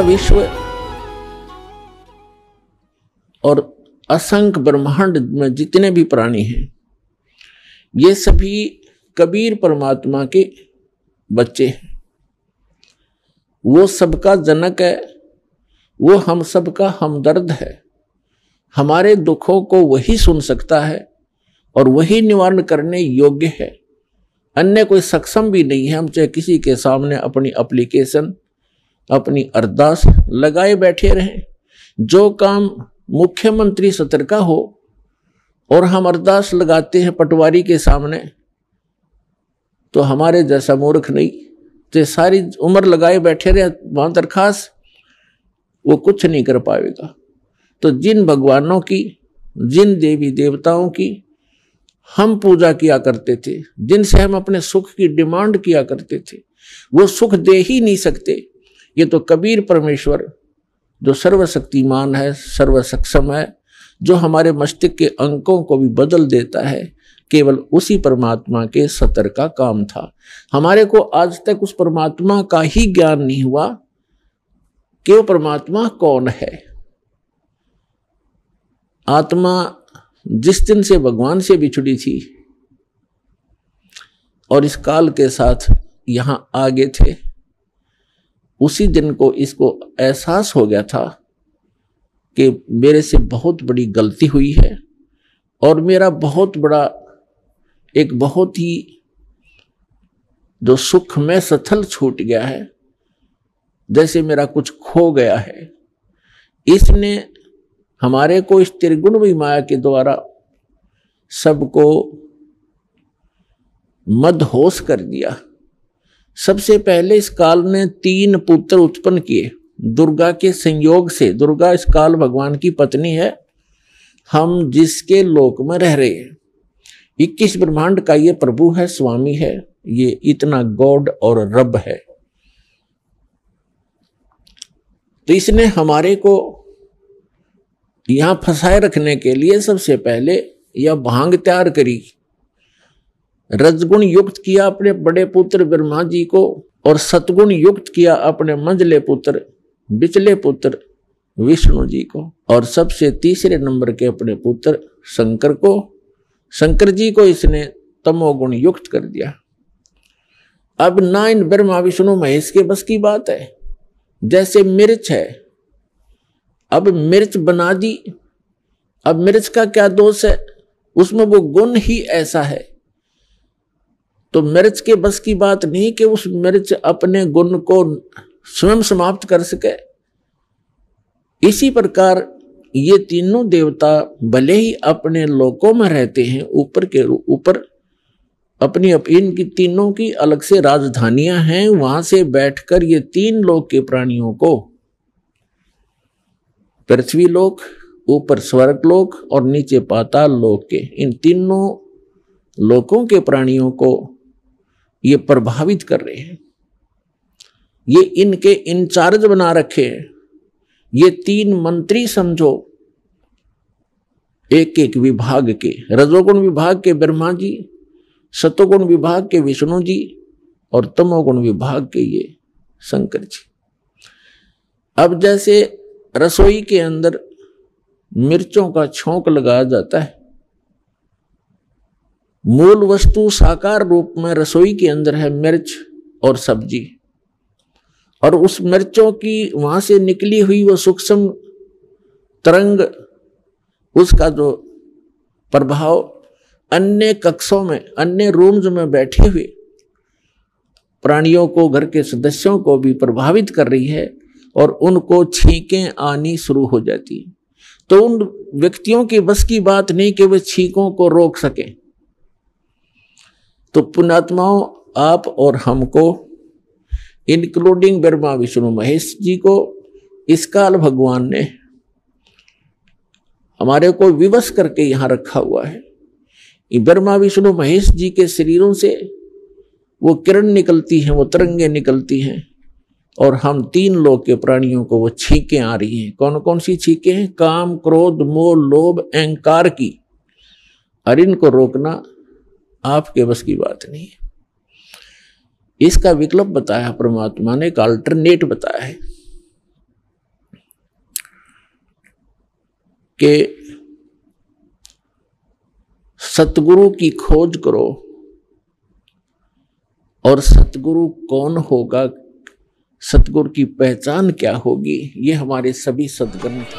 विश्व और असंख्य ब्रह्मांड में जितने भी प्राणी हैं, ये सभी कबीर परमात्मा के बच्चे हैं। वो सबका जनक है, वो हम सबका हमदर्द है। हमारे दुखों को वही सुन सकता है और वही निवारण करने योग्य है। अन्य कोई सक्षम भी नहीं है। हम चाहे किसी के सामने अपनी एप्लीकेशन, अपनी अरदास लगाए बैठे रहें, जो काम मुख्यमंत्री स्तर का हो और हम अरदास लगाते हैं पटवारी के सामने, तो हमारे जैसा मूर्ख नहीं, तो सारी उम्र लगाए बैठे रहे वहां दरखास्त, वो कुछ नहीं कर पाएगा। तो जिन भगवानों की, जिन देवी देवताओं की हम पूजा किया करते थे, जिनसे हम अपने सुख की डिमांड किया करते थे, वो सुख दे ही नहीं सकते। ये तो कबीर परमेश्वर जो सर्वशक्तिमान है, सर्वसक्षम है, जो हमारे मस्तिष्क के अंकों को भी बदल देता है, केवल उसी परमात्मा के सतर का काम था। हमारे को आज तक उस परमात्मा का ही ज्ञान नहीं हुआ कि वो परमात्मा कौन है। आत्मा जिस दिन से भगवान से बिछड़ी थी और इस काल के साथ यहां आगे थे, उसी दिन को इसको एहसास हो गया था कि मेरे से बहुत बड़ी गलती हुई है और मेरा बहुत बड़ा, एक बहुत ही जो सुख में सथल छूट गया है, जैसे मेरा कुछ खो गया है। इसने हमारे को इस त्रिगुण माया के द्वारा सबको मदहोश कर दिया। सबसे पहले इस काल ने 3 पुत्र उत्पन्न किए दुर्गा के संयोग से। दुर्गा इस काल भगवान की पत्नी है, हम जिसके लोक में रह रहे हैं। 21 ब्रह्मांड का ये प्रभु है, स्वामी है, ये इतना गॉड और रब है। तो इसने हमारे को यहां फंसाए रखने के लिए सबसे पहले यह भांग तैयार करी, रजगुण युक्त किया अपने बड़े पुत्र ब्रह्मा जी को और सतगुण युक्त किया अपने मंझले पुत्र, बिचले पुत्र विष्णु जी को, और सबसे तीसरे नंबर के अपने पुत्र शंकर को, शंकर जी को इसने तमोगुण युक्त कर दिया। अब ना इन ब्रह्मा विष्णु महेश के बस की बात है। जैसे मिर्च है, अब मिर्च बना दी, अब मिर्च का क्या दोष है, उसमें वो गुण ही ऐसा है। तो मिर्च के बस की बात नहीं कि उस मिर्च अपने गुण को स्वयं समाप्त कर सके। इसी प्रकार ये तीनों देवता भले ही अपने लोकों में रहते हैं, ऊपर के ऊपर अपनी इनकी तीनों की अलग से राजधानियां हैं, वहां से बैठकर ये 3 लोक के प्राणियों को, पृथ्वी लोक, ऊपर स्वर्ग लोक और नीचे पाताल लोक के, इन तीनों लोकों के प्राणियों को ये प्रभावित कर रहे हैं। ये इनके इंचार्ज बना रखे हैं। ये 3 मंत्री समझो, एक एक विभाग के, रजोगुण विभाग के ब्रह्मा जी, सतोगुण विभाग के विष्णु जी और तमोगुण विभाग के ये शंकर जी। अब जैसे रसोई के अंदर मिर्चों का छौंक लगाया जाता है, मूल वस्तु साकार रूप में रसोई के अंदर है मिर्च और सब्जी, और उस मिर्चों की वहां से निकली हुई वो सूक्ष्म तरंग, उसका जो प्रभाव अन्य कक्षों में, अन्य रूम्स में बैठे हुए प्राणियों को, घर के सदस्यों को भी प्रभावित कर रही है और उनको छींकें आनी शुरू हो जाती है। तो उन व्यक्तियों की बस की बात नहीं कि वे छींकों को रोक सकें। तो पुण्यात्माओं, आप और हमको, इंक्लूडिंग ब्रह्मा विष्णु महेश जी को, इस काल भगवान ने हमारे को विवश करके यहां रखा हुआ है। ब्रह्मा विष्णु महेश जी के शरीरों से वो किरण निकलती हैं, वो तरंगे निकलती हैं, और हम 3 लोक के प्राणियों को वो छींकें आ रही हैं। कौन कौन सी छींकें हैं? काम, क्रोध, मोह, लोभ, अहंकार की। और इनको रोकना आपके बस की बात नहीं है। इसका विकल्प बताया परमात्मा ने, एक अल्टरनेट बताया है कि सतगुरु की खोज करो, और सतगुरु कौन होगा, सतगुरु की पहचान क्या होगी, ये हमारे सभी सद्ग्रंथ